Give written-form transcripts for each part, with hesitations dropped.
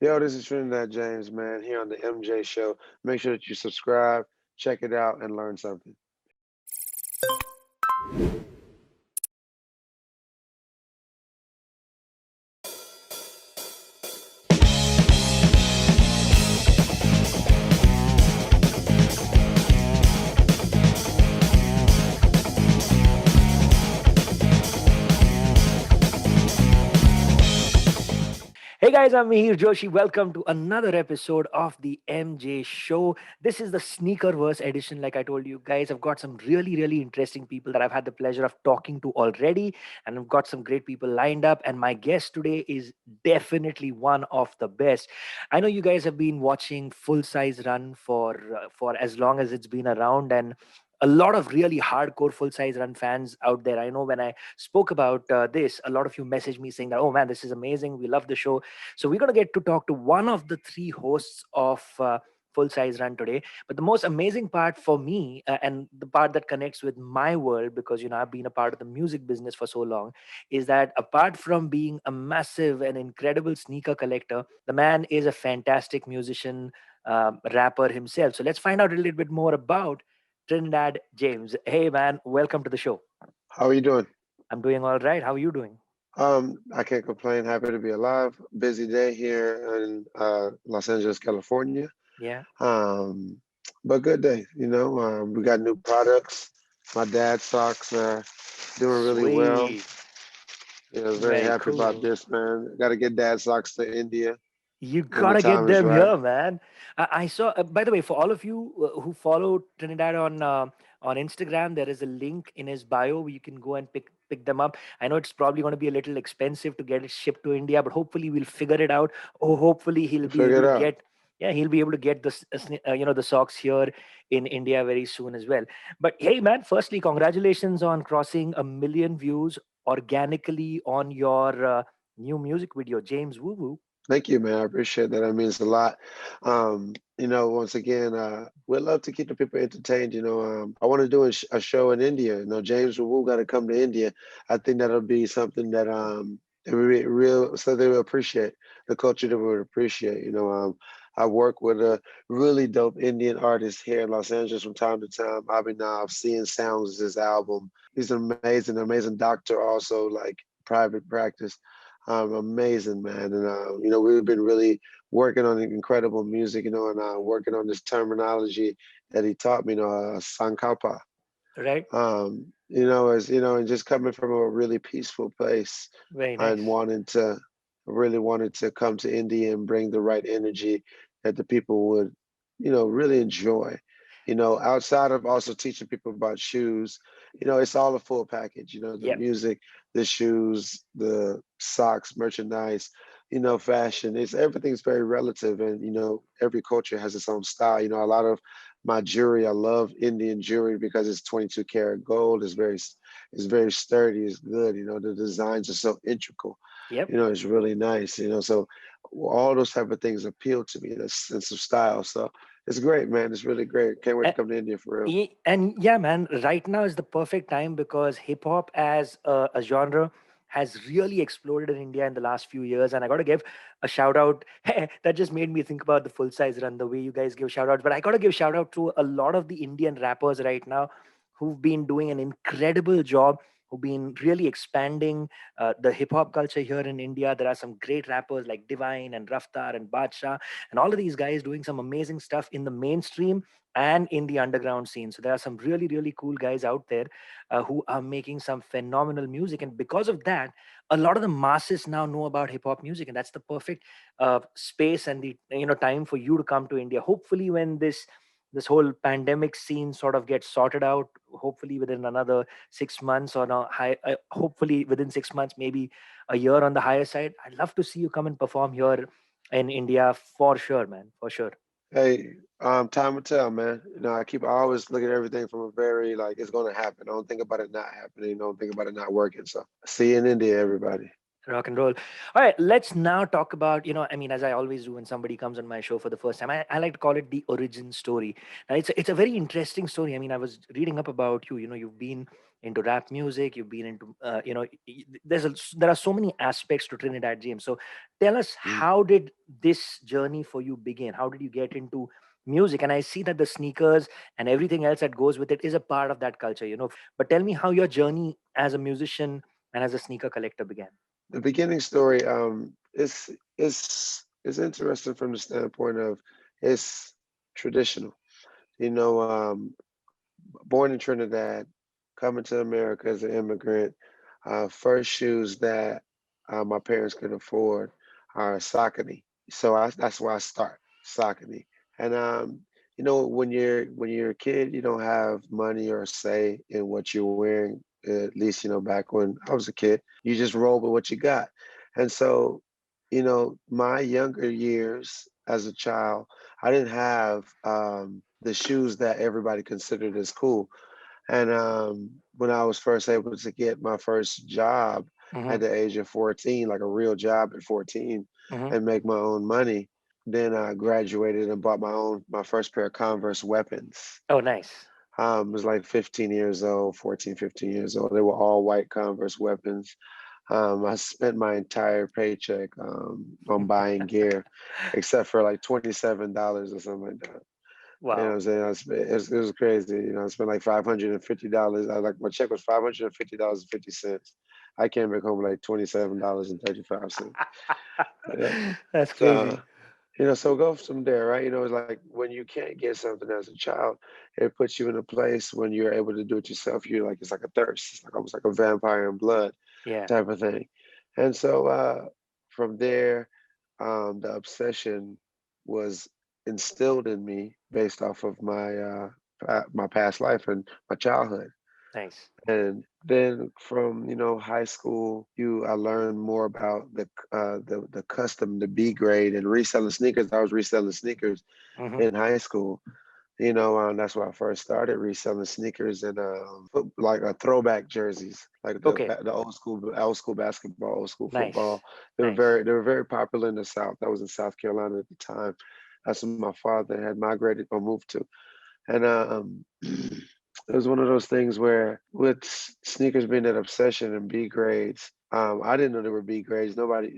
Yo, this is Trinidad James, man, here on the MJ Show. Make sure that you subscribe, check it out, and learn something. Hey guys, I'm Mihir Joshi. Welcome to another episode of the MJ Show. This is the Sneakerverse edition. Like I told you guys, I've got some really interesting people that I've had the pleasure of talking to already, and I've got some great people lined up. And my guest today is definitely one of the best. I know you guys have been watching Full Size Run for as long as it's been around, and a lot of really hardcore full size run fans out there. I know when I spoke about this, a lot of you messaged me saying that, oh man, this is amazing. We love the show. So we're going to get to talk to one of the three hosts of Full Size Run today. But the most amazing part for me, and the part that connects with my world, because I've been a part of the music business for so long, is that apart from being a massive and incredible sneaker collector, the man is a fantastic musician, rapper himself. So let's find out a little bit more about Trinidad James. Hey man, welcome to the show. How are you doing? I'm doing all right. How are you doing? I can't complain. Happy to be alive. Busy day here in Los Angeles, California. Yeah. Um, but good day. We got new products. My dad's socks are doing really well. Sweet. Very Very happy about cool. this, man. Got to get dad socks to India You when the gotta get time is them right. here, man. I saw. By the way, for all of you who follow Trinidad on Instagram, there is a link in his bio where you can go and pick them up. I know it's probably going to be a little expensive to get it shipped to India, but hopefully we'll figure it out. Oh, hopefully he'll be Figure able it to out. get. Yeah, he'll be able to get the socks here in India very soon as well. But hey, man, firstly, congratulations on crossing 1 million views organically on your new music video, James Woo Woo. Thank you, man. I appreciate that. That means a lot. Once again, we'd love to keep the people entertained. I want to do a show in India. James Wu got to come to India. I think that'll be something that real so they will appreciate the culture that we would appreciate. I work with a really dope Indian artist here in Los Angeles from time to time. Abhinav, Seeing Sounds is his album. He's an amazing doctor, also like private practice. Amazing, man. And, we've been really working on incredible music, and working on this terminology that he taught me, Sankalpa. Right? And just coming from a really peaceful place Very and nice. really wanted to come to India and bring the right energy that the people would, really enjoy. Outside of also teaching people about shoes, it's all a full package, the Yep. music, the shoes, the socks, merchandise, fashion. Everything's very relative, and every culture has its own style. A lot of my jewelry, I love Indian jewelry because it's 22 karat gold. It's very sturdy. It's good. The designs are so integral. Yep. It's really nice. So all those type of things appeal to me. That sense of style. So it's great, man. It's really great. Can't wait to A- come to India for real. And yeah, man, right now is the perfect time because hip hop as a genre has really exploded in India in the last few years. And I got to give a shout out. That just made me think about the full size run, the way you guys give shout outs. But I got to give shout out to a lot of the Indian rappers right now who've been doing an incredible job, who've been really expanding the hip hop culture here in India. There are some great rappers like Divine and Raftar and Badshah, and all of these guys doing some amazing stuff in the mainstream and in the underground scene. So there are some really cool guys out there who are making some phenomenal music, and because of that, a lot of the masses now know about hip hop music, and that's the perfect space and the time for you to come to India. Hopefully, when this whole pandemic scene sort of gets sorted out, hopefully within another 6 months or hopefully within 6 months, maybe a year on the higher side, I'd love to see you come and perform here in India for sure, man, for sure. Hey, time will tell, man. I always look at everything from a very like it's gonna happen. I don't think about it not happening. Don't think about it not working. So see you in India, everybody. Rock and roll. All right, let's now talk about, I mean, as I always do when somebody comes on my show for the first time, I like to call it the origin story. Now, it's a very interesting story. I mean, I was reading up about you. You've been into rap music, you've been into, there are so many aspects to Trinidad James. So tell us, Mm. how did this journey for you begin? How did you get into music? And I see that the sneakers and everything else that goes with it is a part of that culture, But tell me how your journey as a musician and as a sneaker collector began. The beginning story is interesting from the standpoint of it's traditional. You know, born in Trinidad, coming to America as an immigrant, first shoes that my parents could afford are Saucony. So that's where I start, Saucony. And when you're a kid, you don't have money or say in what you're wearing. At least back when I was a kid, you just roll with what you got. And so, my younger years as a child, I didn't have the shoes that everybody considered as cool. And when I was first able to get my first job Hmm. at the age of 14, like a real job at 14, Hmm. and make my own money, then I graduated and bought my first pair of Converse weapons. Oh, nice. I was like 15 years old, 14, 15 years old. They were all white Converse weapons. I spent my entire paycheck on buying gear, except for like $27 or something like that. You know what Wow. I'm saying? It was crazy. I spent like $550. I like my check was $550.50. I came back home with like $27.35. Yeah. That's So crazy. so go from there, right? It's like when you can't get something as a child, it puts you in a place when you're able to do it yourself. You're like it's like a thirst. It's like almost like a vampire in blood Yeah. type of thing. And so from there, the obsession was instilled in me based off of my past life and my childhood. Nice. And then from high school, I learned more about the custom, the B grade, and reselling sneakers. I was reselling sneakers Hmm. in high school. That's where I first started reselling sneakers and like throwback jerseys, like Okay. the old school basketball, old school football. Nice. They were Nice. very popular in the South. I was in South Carolina at the time. That's when my father had migrated or moved to. And it was one of those things where, with sneakers being an obsession and B grades, I didn't know there were B grades. Nobody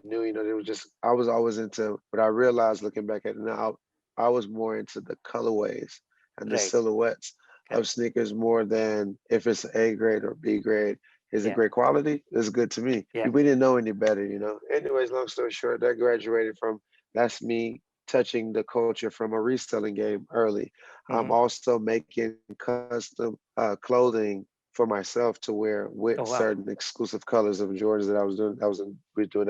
knew. There was just I was always into. But I realized looking back at it now, I was more into the colorways and the Right. silhouettes of Correct. sneakers more than if it's A grade or B grade. Is it Yeah. great quality? It's good to me. Yeah. We didn't know any better. Anyways, long story short, that graduated from that's me touching the culture from a reselling game early. I'm Hmm. also making custom clothing for myself to wear with Oh, wow. certain exclusive colors of Jordans that I was doing. I was doing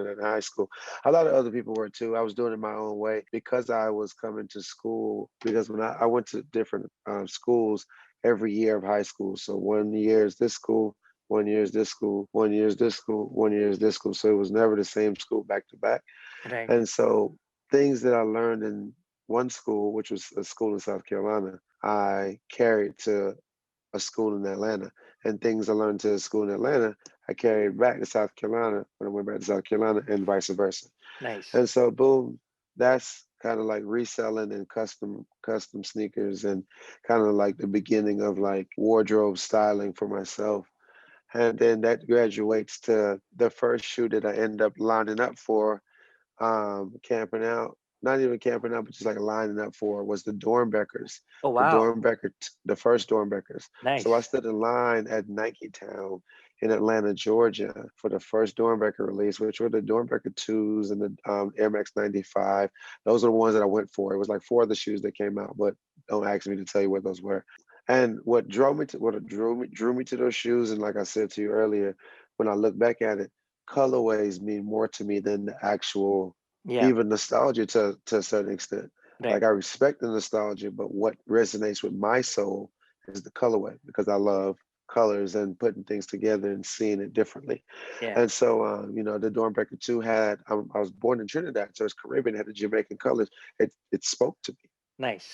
that in high school. A lot of other people were too. I was doing it my own way because I was coming to school. Because when I went to different schools every year of high school. So one year is this school, 1 year is this school, 1 year is this school, 1 year is this school. So it was never the same school back to back. Right. And so things that I learned in one school, which was a school in South Carolina, I carried to a school in Atlanta. And things I learned to a school in Atlanta, I carried back to South Carolina when I went back to South Carolina and vice versa. Nice. And so boom, that's kind of like reselling and custom sneakers and kind of like the beginning of like wardrobe styling for myself. And then that graduates to the first shoe that I end up lining up for, camping out. Not even camping out, but just like lining up for was the Dornbeckers, Oh, wow. the first Dornbeckers. So I Nice. stood in line at Nike Town in Atlanta, Georgia, for the first Dornbecker release, which were the Dornbecker 2s and the Air Max 95. Those are the ones that I went for. It was like four of the shoes that came out, but don't ask me to tell you what those were. And what drew me to those shoes, and like I said to you earlier, when I look back at it, colorways mean more to me than the actual Yeah. even nostalgia to a certain extent. Right. Like I respect the nostalgia, but what resonates with my soul is the colorway because I love colors and putting things together and seeing it differently. Yeah. And so, the Dornbreaker 2 I was born in Trinidad, so it's Caribbean, it had the Jamaican colors. It spoke to me. Nice.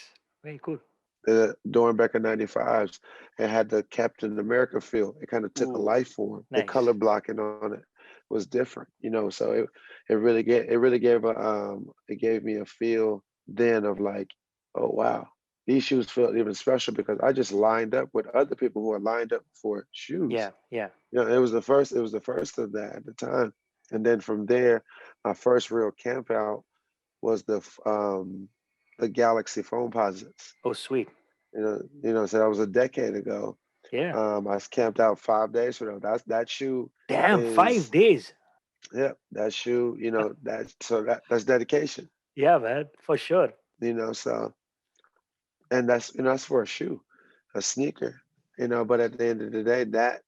Very cool. The Dornbecker 95s, it had the Captain America feel. It kind of took a Ooh. life form, the color Nice. blocking on it, was different, you know. So it really gave a it gave me a feel then of like, oh wow, these shoes feel even special because I just lined up with other people who are lined up for shoes. Yeah, yeah. You know, it was the first of that at the time. And then from there, my first real camp out was the Galaxy foam posits. Oh, sweet. So that was a decade ago. Yeah. I camped out 5 days for them. That shoe Damn, five is days. yeah, that shoe, that's dedication, Yeah, man, for sure. so and that's for a shoe, a sneaker, but at the end of the day, that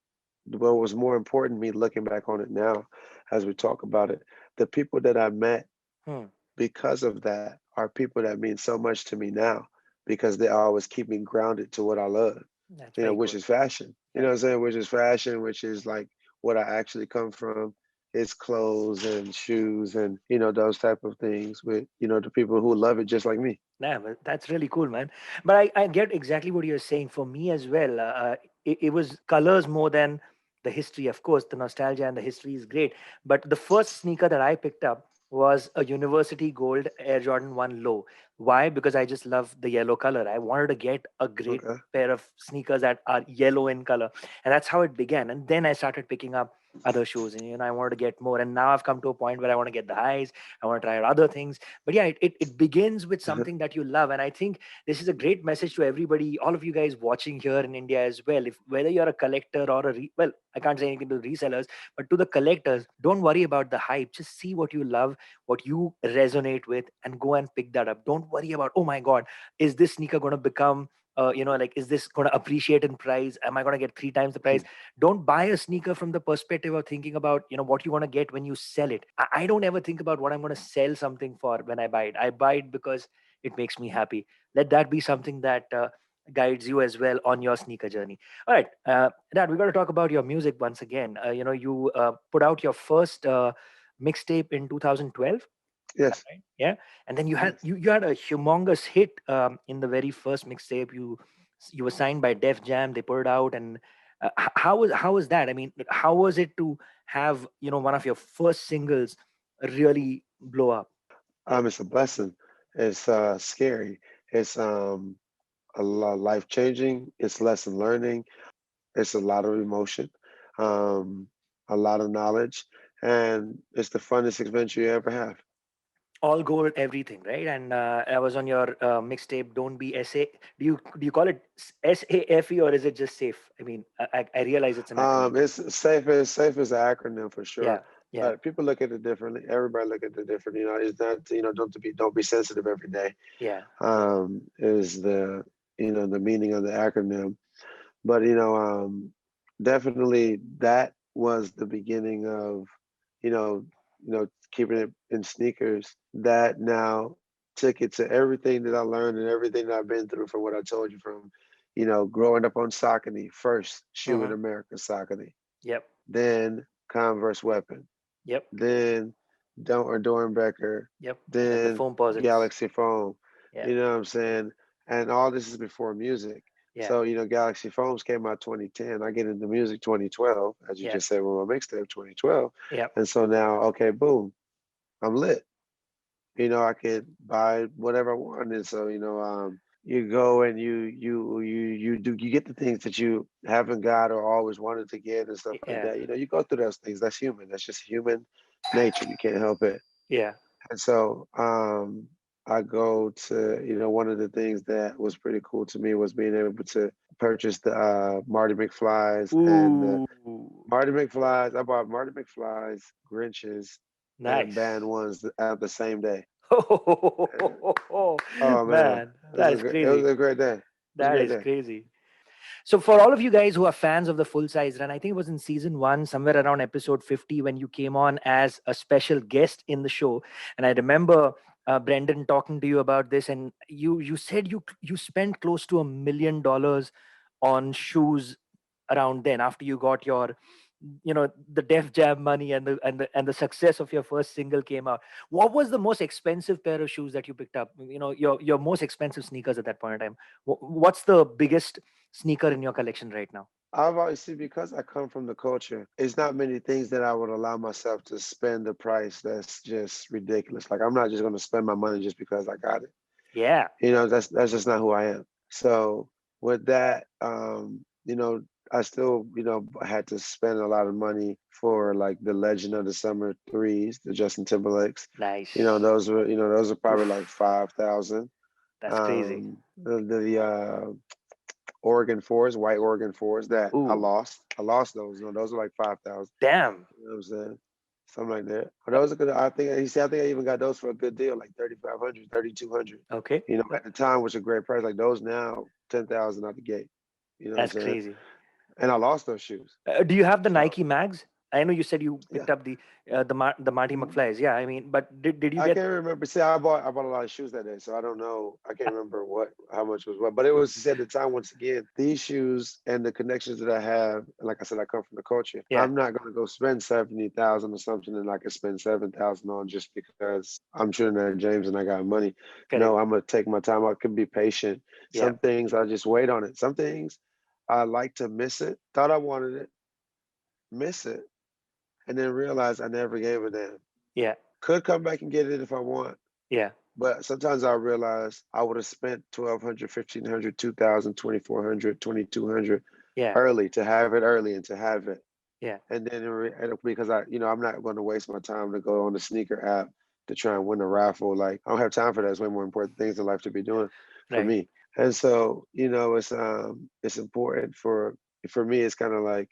what was more important, me looking back on it now as we talk about it, the people that I met Hmm. because of that are people that mean so much to me now because they always keep me grounded to what I love, That's very which cool. is fashion. You Yeah. know what I'm saying? Which is fashion, which is like what I actually come from. It's clothes and shoes and those type of things with the people who love it just like me. Yeah, but that's really cool, man. But I get exactly what you're saying. For me as well, it was colors more than the history. Of course, the nostalgia and the history is great. But the first sneaker that I picked up was a University Gold Air Jordan 1 Low. Why? Because I just love the yellow color. I wanted to get a great Okay. pair of sneakers that are yellow in color. And that's how it began. And then I started picking up other shoes and I wanted to get more. And now I've come to a point where I want to get the highs. I want to try out other things, but yeah, it begins with something that you love. And I think this is a great message to everybody, all of you guys watching here in India as well. If whether you're a collector or well, I can't say anything to the resellers, but to the collectors, don't worry about the hype. Just see what you love, what you resonate with, and go and pick that up. Don't worry about, oh my god, is this sneaker going to become like, is this going to appreciate in price? Am I going to get three times the price? Don't buy a sneaker from the perspective of thinking about what you want to get when you sell it. I don't ever think about what I'm going to sell something for when I buy it. I buy it because it makes me happy. Let that be something that guides you as well on your sneaker journey. All right, Dad, we got to talk about your music once again. You put out your first mixtape in 2012. Is that Yes. right? Yeah. And then you had Yes. you had a humongous hit in the very first mixtape. You were signed by Def Jam. They put it out, and how was that? I mean, how was it to have one of your first singles really blow up? It's a blessing. It's scary. It's a lot life changing. It's lesson learning. It's a lot of emotion, um, a lot of knowledge, and it's the funnest adventure you ever have. All gold, everything, right? And I was on your mixtape. Don't be sa. Do you call it SAFE, or is it just safe? I mean, I realize it's an acronym. It's safe. Safe is an acronym for sure, Yeah, yeah, but people look at it differently. Everybody look at it differently. It's not don't be sensitive every day. yeah. Is the meaning of the acronym. But definitely that was the beginning of you know keeping it in sneakers. That now took it to everything that I learned and everything that I've been through from what I told you from growing up on Saucony, first shoe in Mm-hmm. America, Saucony, Yep, then Converse Weapon, yep, then Don't or Dornbecker, yep. Then the then foam posits. Galaxy Foam. Yeah, You know what I'm saying? And all this is before music. yeah, So, Galaxy Foams came out 2010. I get into music 2012, as you yeah, just said with my mixtape 2012. yeah. And so now, okay, boom, I'm lit. I could buy whatever I wanted. So, you go and you get the things that you haven't got or always wanted to get and stuff like Yeah, that. You go through those things. That's human. That's just human nature. You can't help it. yeah. And so I go to, one of the things that was pretty cool to me was being able to purchase the Marty McFly's and the Ooh, Marty McFly's. I bought Marty McFly's, Grinches, and Band nice. Ones at the same day. Oh man, Man, that is it was crazy. a great day. It was a That great is day. crazy. So, for all of you guys who are fans of the full size run, I think it was in season one, somewhere around episode 50, when you came on as a special guest in the show. And I remember Brendan talking to you about this, and you said you spent close to $1 million on shoes around then after you got your the Def Jam money and the success of your first single came out. What was the most expensive pair of shoes that you picked up? Your most expensive sneakers at that point in time. What's the biggest sneaker in your collection right now? I've always see because I come from the culture, it's not many things that I would allow myself to spend the price that's just ridiculous. Like I'm not just gonna spend my money just because I got it. Yeah, That's just not who I am. So with that, I still, had to spend a lot of money for like the Legend of the Summer threes, the Justin Timberlakes. nice. Those are probably like Oof, 5,000. that's crazy. The Oregon fours, white Oregon fours that I Ooh, lost. I lost those. Those are like 5,000. damn. You know what I'm saying? Something like that. But those are good. I think he said I think I even got those for a good deal, like 3,500, 3,200. Okay, At the time was a great price. Like those now, 10,000 out the gate. You know what I'm that's saying? crazy. And I lost those shoes. Do you have the So Nike mags? I know you said you yeah. picked up the Marty Mhm. McFlys. Yeah, I mean, but did you I get? can't remember. See, I bought a lot of shoes that day, so I don't know. I can't remember how much was what. But it was at the time once again. These shoes and the connections that I have, and like I said, I come from the culture. Yeah, I'm not going to go spend 70,000 or something, and I can spend 7,000 on just because I'm Trinidad James and I got money. No, correct. I'm gonna take my time. I can be patient. Yeah, Some things I just wait on it. Some things I like to miss it. Thought I wanted it, miss it, and then realize I never gave a damn. yeah, Could come back and get it if I want. yeah, But sometimes I realize I would have spent 1,200, 1,500, 2,000, 2,400, 2,200 yeah, early to have it early and to have it. yeah. And then because I'm not going to waste my time to go on the sneaker app to try and win a raffle. Like I don't have time for that. There's way more important things in life to be doing for Right. me. And so, it's important for me. It's kind of like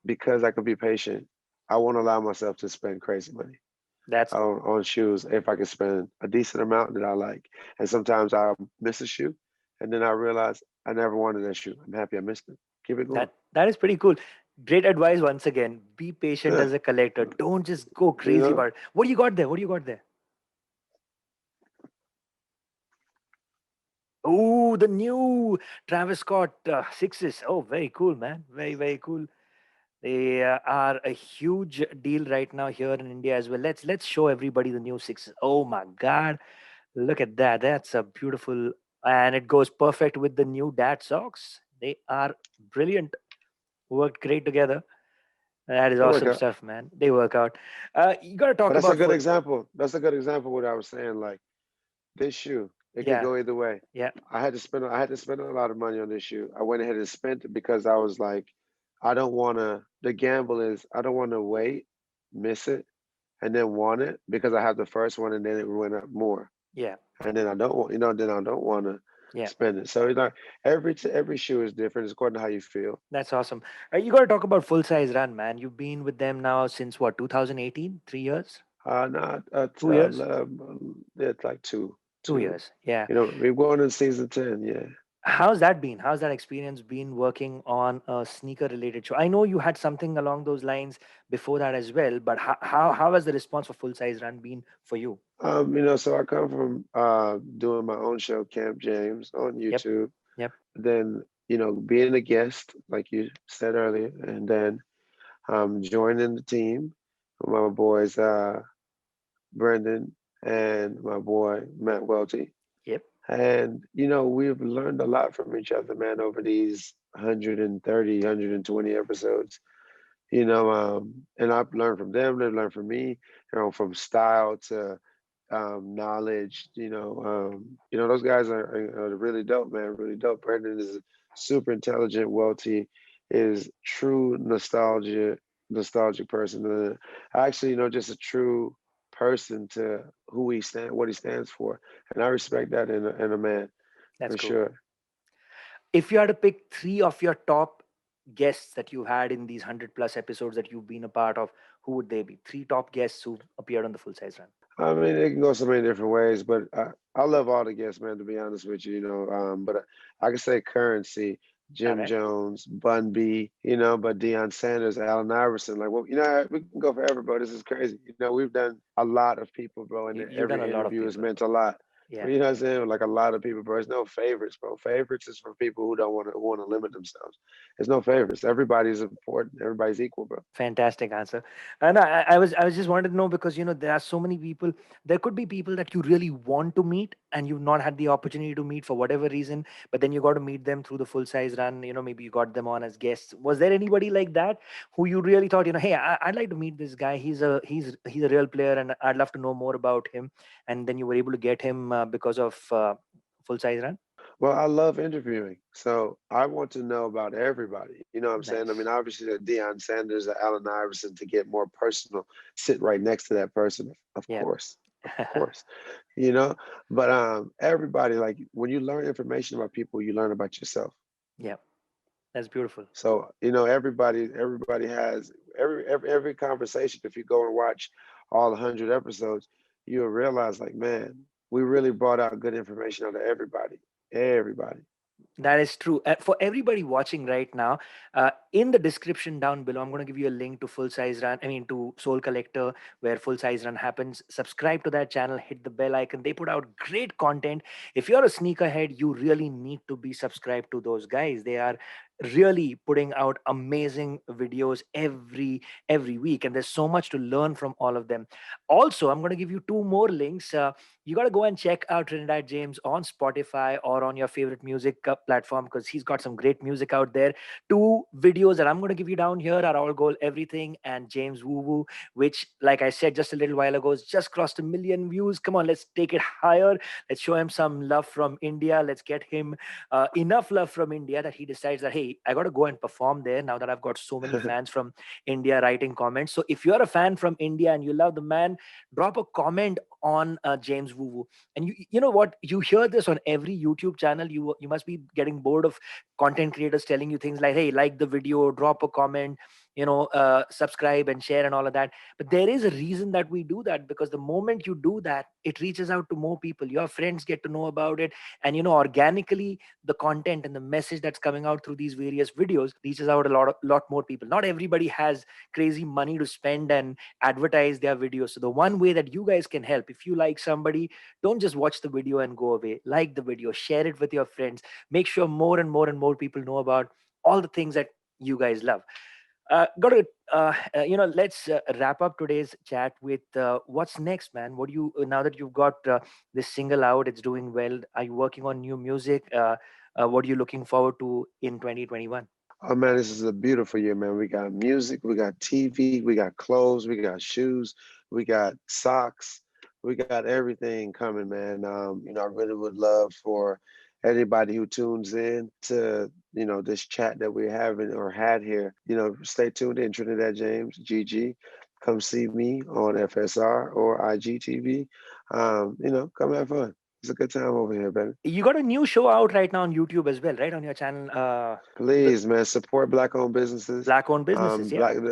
because I could be patient, I won't allow myself to spend crazy money That's on shoes if I can spend a decent amount that I like. And sometimes I miss a shoe, and then I realize I never wanted that shoe. I'm happy I missed it. Keep it going. that is pretty cool. Great advice once again. Be patient Yeah, as a collector. Don't just go you crazy know. about it. What do you got there? What do you got there? Oh, the new Travis Scott sixes. Oh, very cool, man. Very, very cool. They are a huge deal right now here in India as well. Let's show everybody the new sixes. Oh my God, look at that. That's a beautiful, and it goes perfect with the new dad socks. They are brilliant. Worked great together. That is They work awesome out. stuff, man. They work out. You got to But talk that's a about good full. example. That's a good example of what I was saying. Like this shoe, it could Yeah, go either way. yeah, I had to spend a lot of money on this shoe. I went ahead and spent it because I was like, I don't want to. The gamble is I don't want to wait, miss it, and then want it because I have the first one and then it went up more. yeah, And then I don't want, then I don't want to yeah. spend it. So every shoe is different. It's according to how you feel. That's awesome. You got to talk about full size run, man. You've been with them now since what, 2018? 3 years? Not 2 years? it's like two, Two two. years. Yeah. We're going in season 10. Yeah. How's that been? How's that experience been working on a sneaker related show? I know you had something along those lines before that as well, but how has the response for full size run been for you? So I come from doing my own show, Camp James, on Yep. YouTube. Yep. Then being a guest, like you said earlier, and then joining the team with my boys Brendan and my boy Matt Welty. Yep. And, we've learned a lot from each other, man, over these 130, 120 episodes. And I've learned from them, they've learned from me, from style to knowledge. Those guys are really dope, man, really dope. Brendan is super intelligent. Welty is true nostalgic person. Actually, just a true person to what he stands for. And I respect that in a man That's for cool. sure. If you had to pick three of your top guests that you had in these 100 plus episodes that you've been a part of, who would they be? Three top guests who appeared on the full size run. I mean, it can go so many different ways, but I love all the guests, man. To be honest with you, but I can say Currency, All Jim right. Jones, Bun B, but Deion Sanders, Allen Iverson, like, well, we can go forever, bro. This is crazy. We've done a lot of people, bro, and You've done a every lot of interview has people. meant a lot. Yeah. But you know what I'm saying? Like a lot of people, bro. There's no favorites, bro. Favorites is for people who don't want to limit themselves. There's no favorites. Everybody's important. Everybody's equal, bro. Fantastic answer. And I was just wanted to know because there are so many people. There could be people that you really want to meet, and you've not had the opportunity to meet for whatever reason, but then you got to meet them through the full size run, maybe you got them on as guests. Was there anybody like that who you really thought, hey, I'd like to meet this guy, he's a real player and I'd love to know more about him, and then you were able to get him because of full size run? Well, I love interviewing, so I want to know about everybody. You know what I'm saying? I mean, Nice. obviously, the Deion Sanders, the Allen Iverson, to get more personal, sit right next to that person, Yeah. of course, you know. But everybody, like when you learn information about people, you learn about yourself. Yeah, that's beautiful. So everybody has every conversation. If you go and watch all 100 episodes, you'll realize, like, man, we really brought out good information out of everybody, everybody. That is true. For everybody watching right now, in the description down below, I'm going to give you a link to Full Size Run. I mean, to Soul Collector, where Full Size Run happens. Subscribe to that channel, hit the bell icon. They put out great content. If you're a sneakerhead, you really need to be subscribed to those guys. They are really putting out amazing videos every week, and there's so much to learn from all of them. Also, I'm going to give you two more links. You got to go and check out Trinidad James on Spotify or on your favorite music platform, because he's got some great music out there. Two videos that I'm going to give you down here are All Goal Everything and James Woo Woo, which, like I said just a little while ago, has just crossed 1 million views. Come on, let's take it higher. Let's show him some love from India. Let's get him enough love from India that he decides that, hey, I got to go and perform there now that I've got so many fans from India writing comments. So if you're a fan from India and you love the man, drop a comment on James Woo Woo. And you know what? You hear this on every YouTube channel. You must be getting bored of content creators telling you things like, "Hey, like the video, drop a comment, subscribe and share and all of that." But there is a reason that we do that, because the moment you do that, it reaches out to more people. Your friends get to know about it, and organically, the content and the message that's coming out through these various videos reaches out a lot more people. Not everybody has crazy money to spend and advertise their videos. So the one way that you guys can help, if you like somebody, don't just watch the video and go away. Like the video, share it with your friends. Make sure more and more and more people know about all the things that you guys love. Got to let's wrap up today's chat with what's next, man. What do you now that you've got this single out, it's doing well, are you working on new music? What are you looking forward to in 2021? Oh man, this is a beautiful year, man. We got music, we got TV, we got clothes, we got shoes, we got socks, we got everything coming, man. I really would love for anybody who tunes in to, this chat that we're having or had here. Stay tuned in. Trinidad James, GG. Come see me on FSR or IGTV. Come have fun. It's a good time over here, baby. You got a new show out right now on YouTube as well, right? On your channel, the Please, man, support black-owned businesses. black owned businesses. Yeah.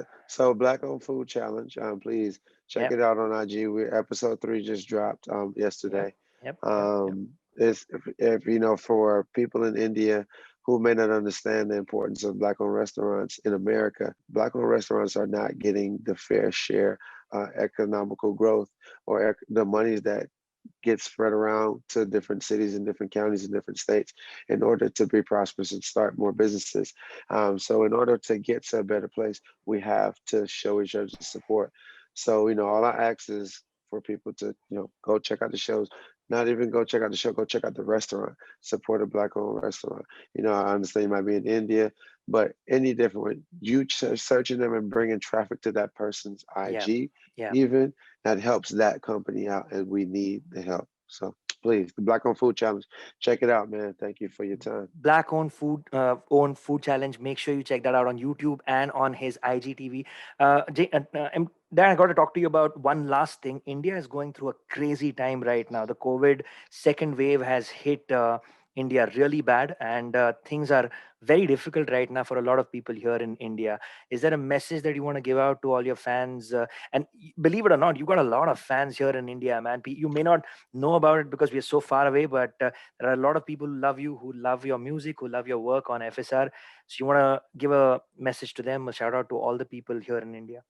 Black-owned food challenge. Please check Yep. it out on IG. Episode 3 just dropped Yep. yesterday. Yep. Yep. Yep. It's if for people in India who may not understand the importance of black-owned restaurants in America, black-owned restaurants are not getting the fair share economical growth or the monies that get spread around to different cities and different counties and different states in order to be prosperous and start more businesses. So in order to get to a better place, we have to show each other support. So, all I ask is for people to, go check out the shows. Not even go check out the show, go check out the restaurant, support a black owned restaurant. I understand you might be in India, but any different way, you searching them and bringing traffic to that person's Yeah. IG, Yeah. even that helps that company out, and we need the help. So please, the Black on Food Challenge, check it out, man. Thank you for your time. Black owned food challenge. Make sure you check that out on YouTube and on his IGTV. And then I got to talk to you about one last thing. India is going through a crazy time right now. The COVID second wave has hit India really bad, and things are very difficult right now for a lot of people here in India. Is there a message that you want to give out to all your fans? And believe it or not, you got a lot of fans here in India, man. You may not know about it because we are so far away, but there are a lot of people who love you, who love your music, who love your work on FSR. So you want to give a message to them, a shout out to all the people here in India.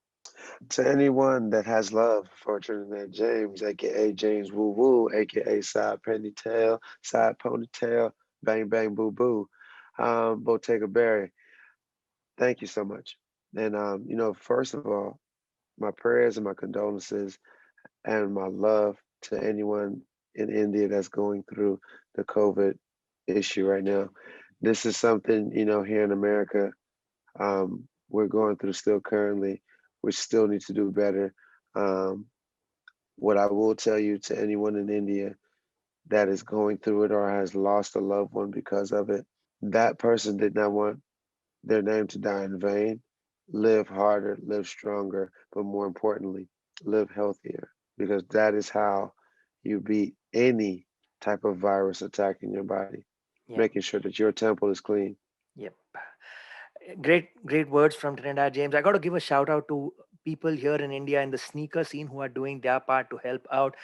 To anyone that has love for Trinidad James, aka James Woo Woo, aka Side Pennytail, Side Ponytail, Bang Bang Boo Boo, Bottega Berry, thank you so much. And first of all, my prayers and my condolences and my love to anyone in India that's going through the COVID issue right now. This is something, here in America, we're going through still currently. We still need to do better. Um, what I will tell you to anyone in India that is going through it or has lost a loved one because of it, that person did not want their name to die in vain. Live harder, live stronger, but more importantly, live healthier because that is how you beat any type of virus attacking your body, Yep. making sure that your temple is clean. Yep. Great words from Trinidad James. I got to give a shout out to people here in India in the sneaker scene who are doing their part to help out.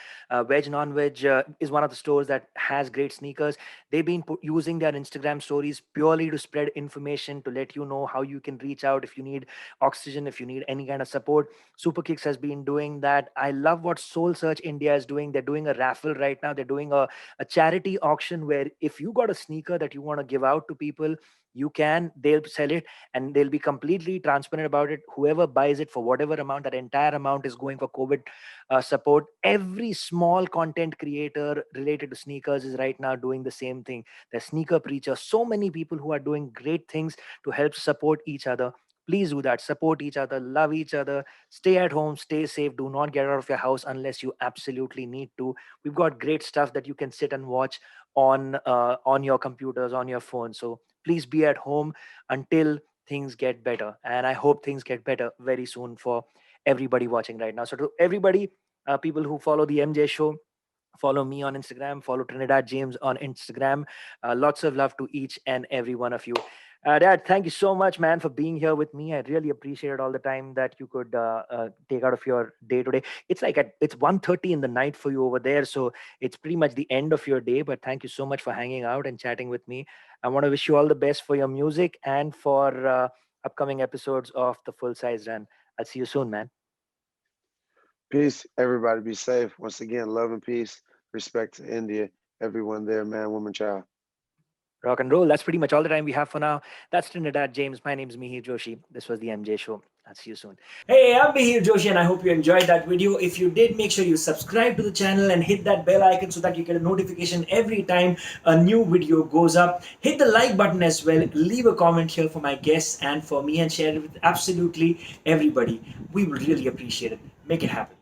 Veg Non Veg is one of the stores that has great sneakers. They've been using their Instagram stories purely to spread information, to let you know how you can reach out if you need oxygen, if you need any kind of support. Super Kicks has been doing that. I love what Soul Search India is doing. They're doing a raffle right now. They're doing a charity auction where if you got a sneaker that you want to give out to people, they'll sell it, and they'll be completely transparent about it. Whoever buys it for whatever amount, that entire amount is going for COVID support. Every small content creator related to sneakers is right now doing the same thing. The sneaker preacher, so many people who are doing great things to help support each other. Please do that. Support each other, love each other, stay at home, stay safe. Do not get out of your house unless you absolutely need to. We've got great stuff that you can sit and watch on your computers, on your phone. So please be at home until things get better. And I hope things get better very soon for everybody watching right now. So, to everybody, people who follow the MJ show, follow me on Instagram, follow Trinidad James on Instagram. Lots of love to each and every one of you. Dad, thank you so much, man, for being here with me. I really appreciated all the time that you could take out of your day today. It's 1:30 in the night for you over there, so it's pretty much the end of your day. But thank you so much for hanging out and chatting with me. I want to wish you all the best for your music and for upcoming episodes of the Full Size Run. I'll see you soon, man. Peace. Everybody be safe. Once again, love and peace. Respect to India. Everyone there, man, woman, child. Rock and roll. That's pretty much all the time we have for now. That's Trinidad James. My name is Mihir Joshi. This was the MJ Show. I'll see you soon. Hey, I'm Mihir Joshi, and I hope you enjoyed that video. If you did, make sure you subscribe to the channel and hit that bell icon so that you get a notification every time a new video goes up. Hit the like button as well. Leave a comment here for my guests and for me, and share it with absolutely everybody. We will really appreciate it. Make it happen.